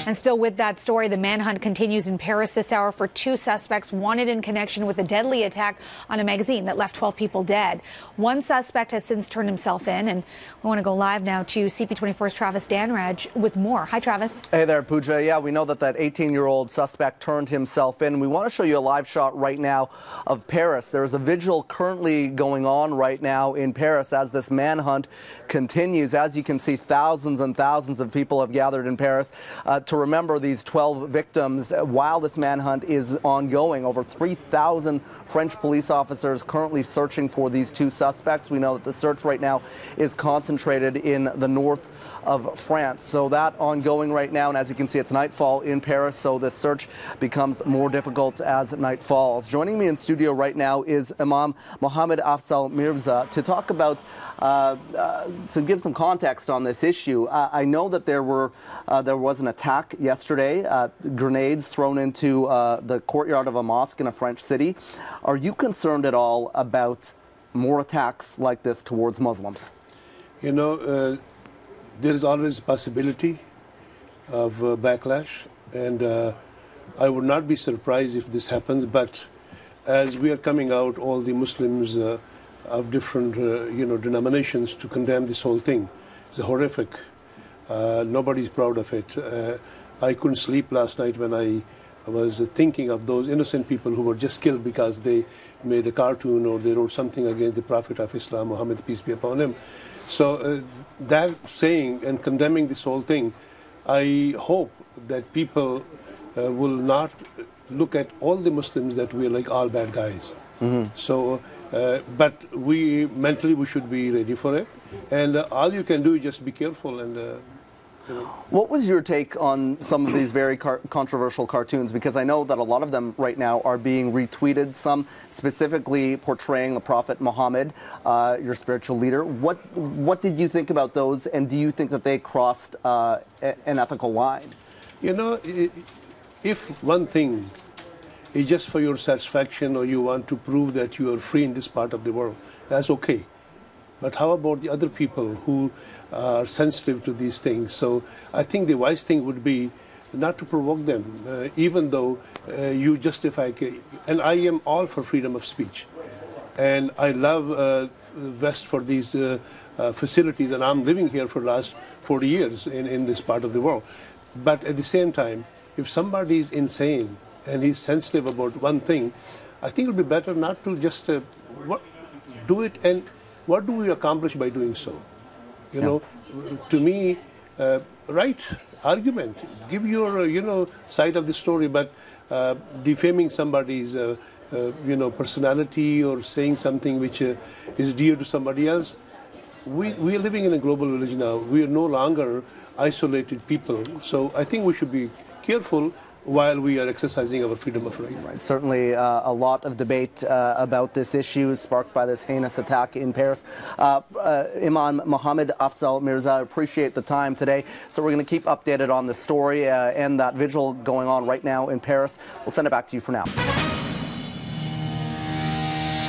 And still with that story, the manhunt continues in Paris this hour for two suspects wanted in connection with a deadly attack on a magazine that left 12 people dead. One suspect has since turned himself in, and we want to go live now to cp24's Travis Danraj with more. Hi, Travis. Hey there, Pooja. Yeah, we know that 18-year-old suspect turned himself in. We want to show you a live shot right now of Paris. There's a vigil currently going on right now in Paris as this manhunt continues. As you can see, thousands and thousands of people have gathered in Paris to remember these 12 victims while this manhunt is ongoing. Over 3,000 French police officers currently searching for these two suspects. We know that the search right now is concentrated in the north of France. So that ongoing right now, and as you can see, it's nightfall in Paris, so this search becomes more difficult as night falls. Joining me in studio right now is Imam Mohammad Afzal Mirza to talk about to give some context on this issue. I know that there was an attack yesterday, grenades thrown into the courtyard of a mosque in a French city. Are you concerned at all about more attacks like this towards Muslims? You know, there is always a possibility of backlash, and I would not be surprised if this happens. But as we are coming out, all the Muslims of different denominations to condemn this whole thing, it's horrific. Nobody's proud of it. I couldn't sleep last night when I was thinking of those innocent people who were just killed because they made a cartoon or they wrote something against the Prophet of Islam, Mohammad, peace be upon him. So that saying and condemning this whole thing, I hope that people will not look at all the Muslims that we're like all bad guys. Mm-hmm. So, but we should be ready for it. And all you can do is just be careful and What was your take on some of these very controversial cartoons? Because I know that a lot of them right now are being retweeted, some specifically portraying the Prophet Mohammed, your spiritual leader. What did you think about those, and do you think that they crossed an ethical line? You know, if one thing is just for your satisfaction or you want to prove that you are free in this part of the world, that's okay. But how about the other people who are sensitive to these things? So I think the wise thing would be not to provoke them, even though you justify. And I am all for freedom of speech. And I love West for these facilities, and I'm living here for the last 40 years in this part of the world. But at the same time, if somebody is insane and he's sensitive about one thing, I think it would be better not to just do it. And what do we accomplish by doing so? You know, to me, right argument, give your side of the story, but defaming somebody's personality or saying something which is dear to somebody else. We are living in a global village now. We are no longer isolated people. So I think we should be careful while we are exercising our freedom of right. Right. Certainly a lot of debate about this issue sparked by this heinous attack in Paris. Imam Mohammad Afzal Mirza, I appreciate the time today. So we're going to keep updated on the story and that vigil going on right now in Paris. We'll send it back to you for now.